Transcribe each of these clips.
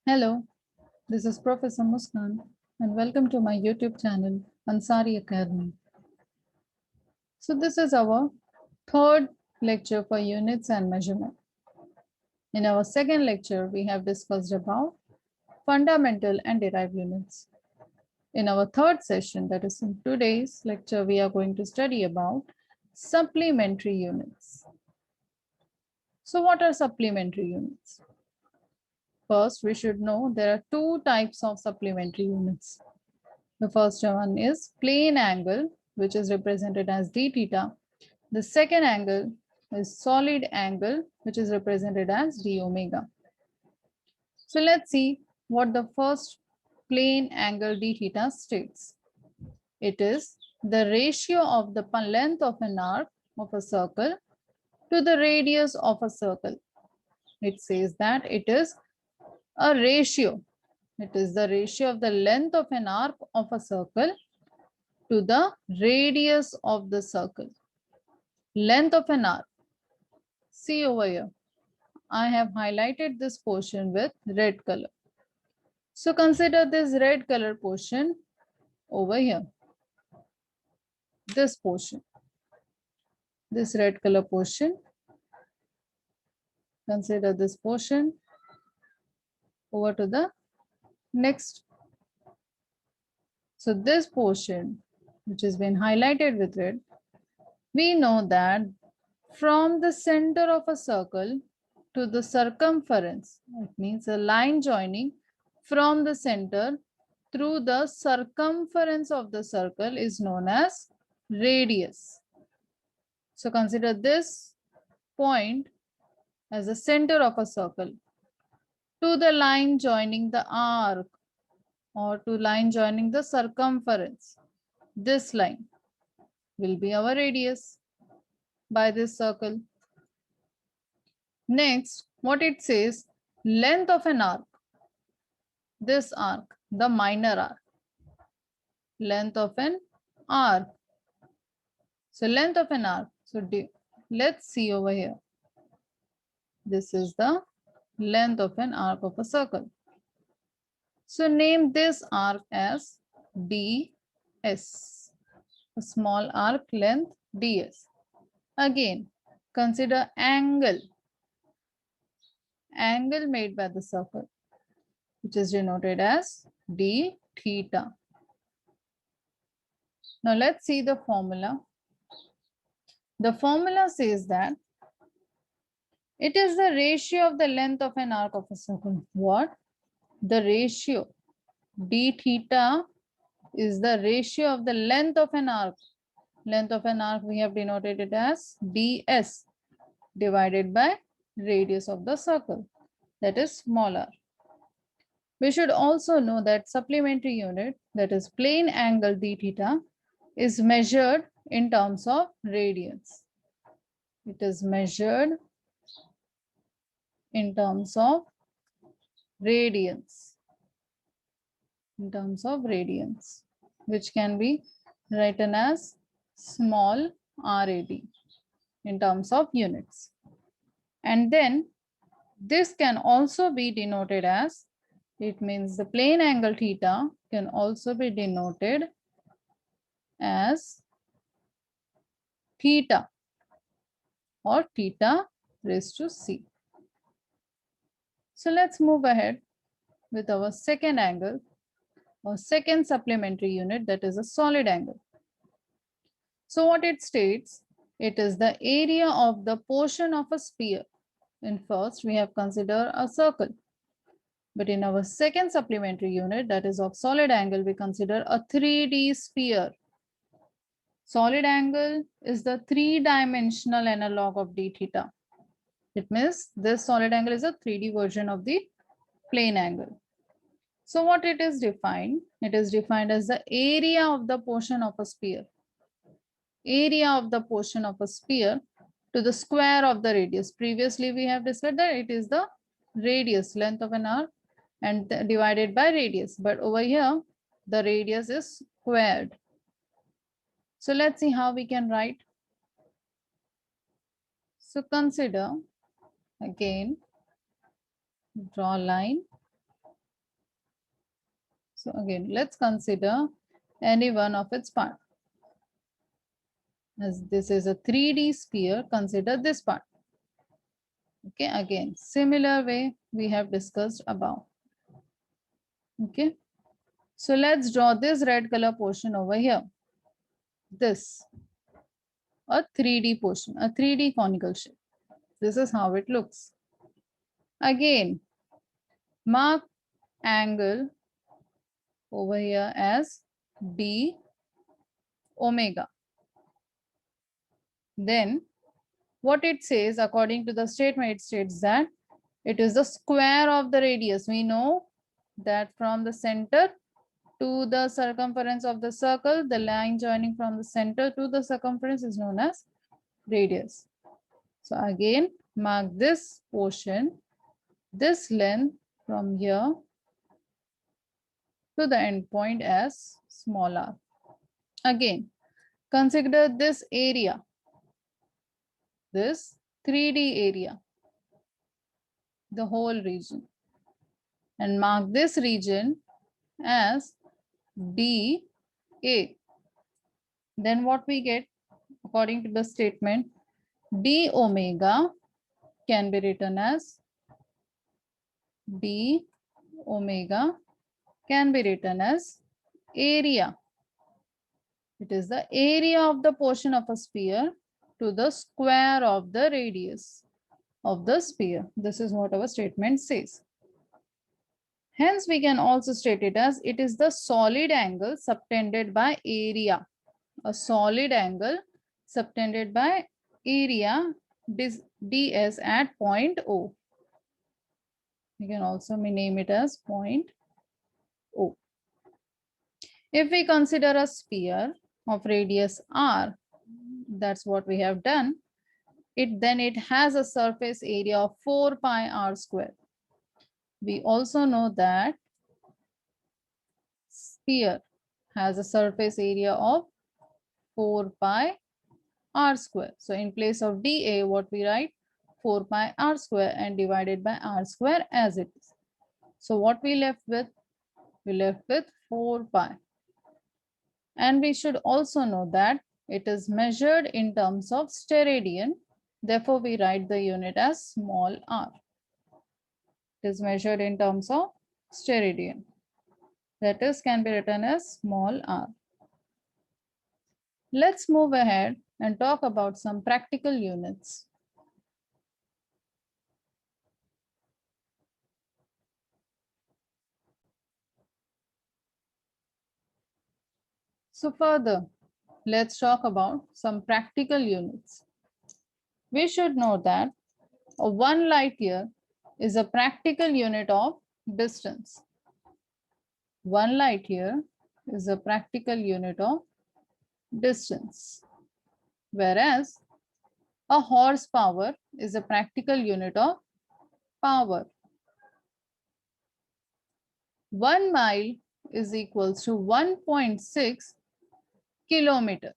Hello, this is Professor Muskan and welcome to my YouTube channel Ansari Academy. So this is our third lecture for units and measurement. In our second lecture, we have discussed about fundamental and derived units. In our third session, that is in today's lecture, we are going to study about supplementary units. So what are supplementary units? First, we should know there are two types of supplementary units. The first one is plane angle, which is represented as d theta. The second angle is solid angle, which is represented as d omega. So let's see what the first plane angle d theta states. It is the ratio of the length of an arc of a circle to the radius of a circle. It says that it is a ratio. It is the ratio of the length of an arc of a circle to the radius of the circle. Length of an arc. See over here. I have highlighted this portion with red color. So consider this red color portion over here. This portion. This red color portion. Consider this portion over to the next. So this portion, which has been highlighted with red, we know that from the center of a circle to the circumference, it means a line joining from the center through the circumference of the circle is known as radius. So consider this point as the center of a circle to the line joining the arc or to line joining the circumference. This line will be our radius by this circle. Next, what it says, length of an arc. This arc, the minor arc. Length of an arc. So length of an arc. So let's see over here. This is the length of an arc of a circle. So name this arc as ds. A small arc length ds. Again, consider angle. Angle made by the circle, which is denoted as d theta. Now let's see the formula. The formula says that it is the ratio of the length of an arc of a circle. What? The ratio. D theta is the ratio of the length of an arc. Length of an arc we have denoted it as ds divided by radius of the circle. That is smaller. We should also know that supplementary unit, that is plane angle d theta, is measured in terms of radians. It is measured in terms of radians. In terms of radians, which can be written as small rad in terms of units. And then this can also be denoted as, it means the plane angle theta can also be denoted as theta or theta raised to c. So let's move ahead with our second angle or second supplementary unit, that is a solid angle. So what it states, it is the area of the portion of a sphere. In first, we have considered a circle. But in our second supplementary unit, that is of solid angle, we consider a 3D sphere. Solid angle is the three-dimensional analog of d theta. It means this solid angle is a 3D version of the plane angle. So what it is defined? It is defined as the area of the portion of a sphere. Area of the portion of a sphere to the square of the radius. Previously, we have discussed that it is the radius, length of an arc, and divided by radius. But over here, the radius is squared. So let's see how we can write. So consider, again, draw a line. So again, let's consider any one of its parts. As this is a 3D sphere, consider this part. Okay, again, similar way we have discussed above. Okay, so let's draw this red color portion over here. This, a 3D portion, a 3D conical shape. This is how it looks. Again, mark angle over here as d omega. Then what it says, according to the statement, it states that it is the square of the radius. We know that from the center to the circumference of the circle, the line joining from the center to the circumference is known as radius. So again, mark this portion, this length from here to the end point as small r. Again, consider this area, this 3D area, the whole region, and mark this region as dA. Then what we get, according to the statement, d omega can be written as d omega can be written as area. It is the area of the portion of a sphere to the square of the radius of the sphere. This is what our statement says. Hence, we can also state it as it is the solid angle subtended by area. A solid angle subtended by area ds at point O. We can also name it as point O. If we consider a sphere of radius r, that's what we have done, then it has a surface area of 4 pi r square. We also know that sphere has a surface area of 4 pi r square. So in place of dA, what we write? 4 pi r square and divided by r square as it is. So what we left with? We left with 4 pi. And we should also know that it is measured in terms of steradian. Therefore, we write the unit as small r. It is measured in terms of steradian. That is, can be written as small r. Let's move ahead and talk about some practical units. So further, let's talk about some practical units. We should know that a 1 light year is a practical unit of distance. 1 light year is a practical unit of distance, whereas a horsepower is a practical unit of power. 1 mile is equals to 1.6 kilometer,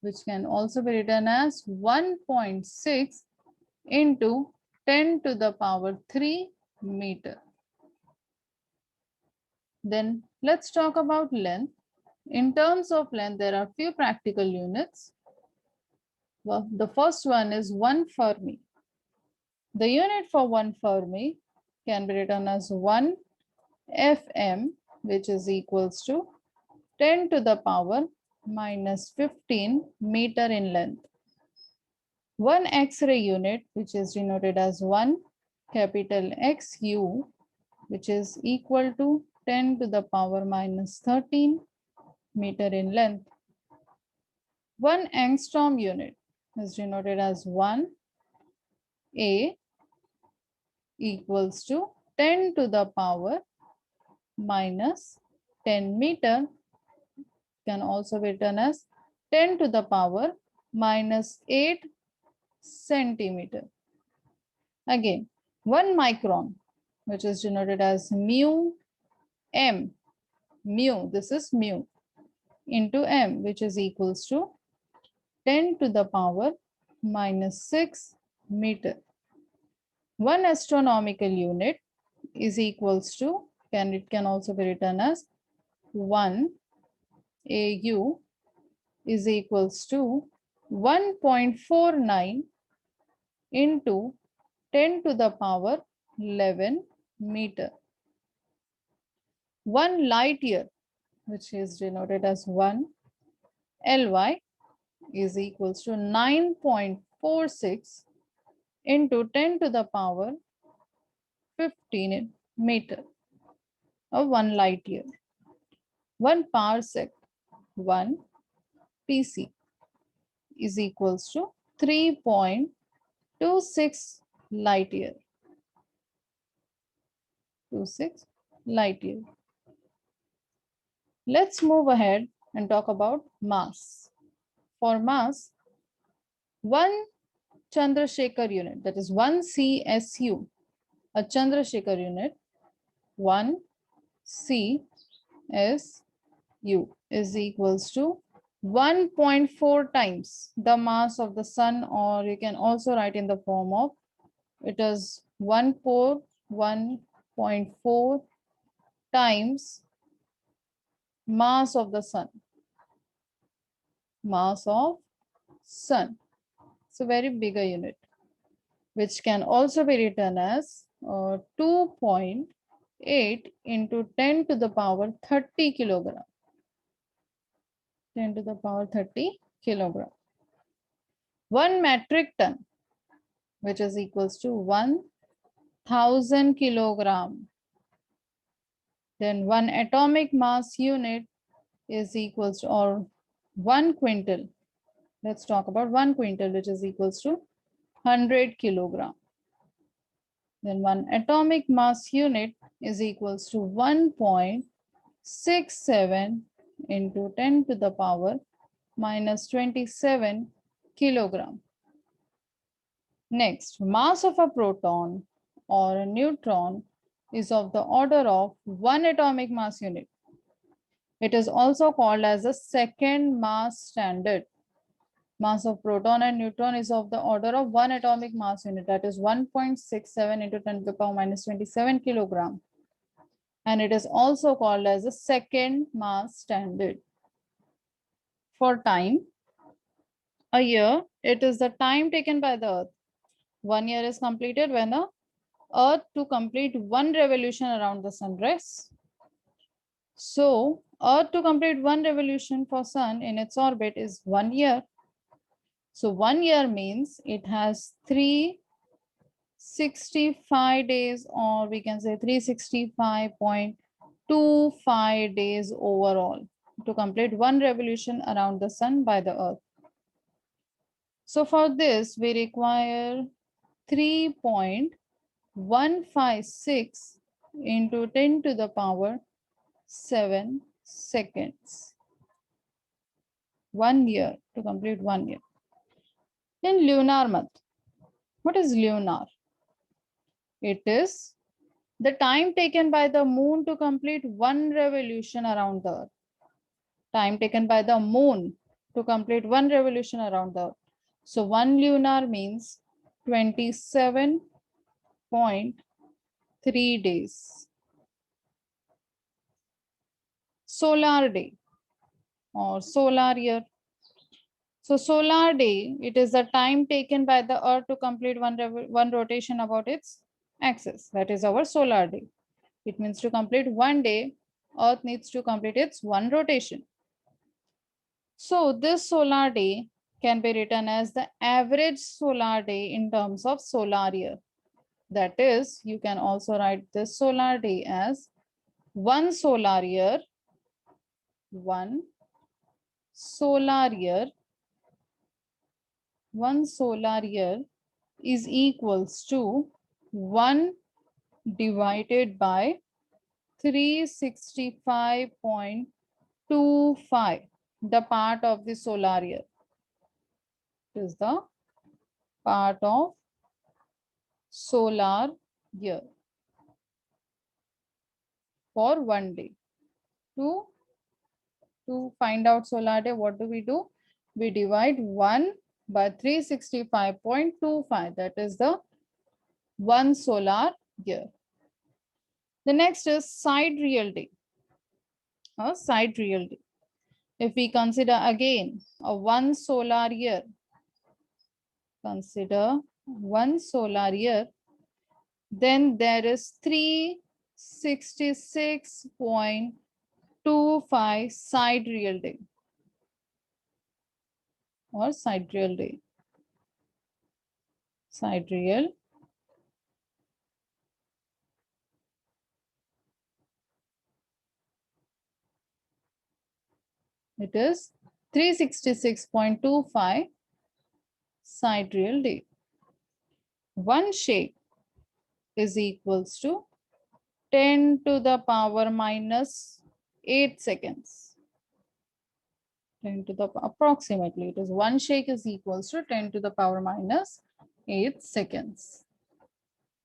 which can also be written as 1.6 into 10 to the power 3 meter. Then let's talk about length. In terms of length, there are few practical units. Well, the first one is 1 Fermi. The unit for 1 Fermi can be written as 1 Fm, which is equals to 10 to the power minus 15 meter in length. 1 X-ray unit, which is denoted as 1 capital XU, which is equal to 10 to the power minus 13 meter in length. 1 angstrom unit is denoted as 1 A equals to 10 to the power minus 10 meter, can also be written as 10 to the power minus 8 centimeter. Again, 1 micron, which is denoted as mu m, mu, this is mu, into m, which is equals to 10 to the power minus 6 meter. 1 astronomical unit is equals to it can also be written as 1 AU is equals to 1.49 into 10 to the power 11 meter. 1 light year, which is denoted as 1 LY, is equals to 9.46 into 10 to the power 15 meter, or 1 light year. 1 parsec, 1 PC, is equals to 3.26 light year. 26 light year. Let's move ahead and talk about mass. For mass, 1 Chandrasekhar unit, that is 1 CSU, a Chandrasekhar unit, 1 CSU is equals to 1.4 times the mass of the sun, or you can also write in the form of it is 1.4 times mass of the sun. Mass of sun. It's a very bigger unit, which can also be written as 2.8 into 10 to the power 30 kilogram. 10 to the power 30 kilogram. 1 metric ton, which is equals to 1000 kilogram. Then 1 atomic mass unit is equals to, or 1 quintal. Let's talk about 1 quintal, which is equals to 100 kilogram. Then 1 atomic mass unit is equals to 1.67 into 10 to the power minus 27 kilogram. Next, mass of a proton or a neutron is of the order of 1 atomic mass unit. It is also called as a second mass standard. Mass of proton and neutron is of the order of 1 atomic mass unit, that is 1.67 into 10 to the power minus 27 kilogram. And it is also called as a second mass standard. For time, a year, it is the time taken by the Earth. 1 year is completed when the Earth to complete 1 revolution around the sun rests. So, Earth to complete 1 revolution for sun in its orbit is 1 year. So 1 year means it has 365 days, or we can say 365.25 days overall to complete 1 revolution around the sun by the Earth. So for this, we require 3.156 into 10 to the power 7 seconds. 1 year to complete 1 year. Then lunar month. What is lunar? It is the time taken by the moon to complete 1 revolution around the Earth. Time taken by the moon to complete 1 revolution around the Earth. So 1 lunar means 27.3 days. Solar day or solar year. So solar day, it is the time taken by the Earth to complete one rotation about its axis. That is our solar day. It means to complete 1 day, Earth needs to complete its 1 rotation. So this solar day can be written as the average solar day in terms of solar year. That is, you can also write this solar day as 1 solar year, 1 solar year, 1 solar year is equals to 1 divided by 365.25, the part of the solar year. It is the part of solar year for 1 day. To find out solar day, what do? We divide 1 by 365.25. That is the 1 solar year. The next is sidereal day. A sidereal day. If we consider again a 1 solar year, consider 1 solar year, then there is 366.25 sidereal day or sidereal day. Sidereal. It is 366.25 sidereal day. One shake is equals to 10 to the power minus 8 seconds. 10 to the approximately it is one shake is equals to 10 to the power minus 8 seconds.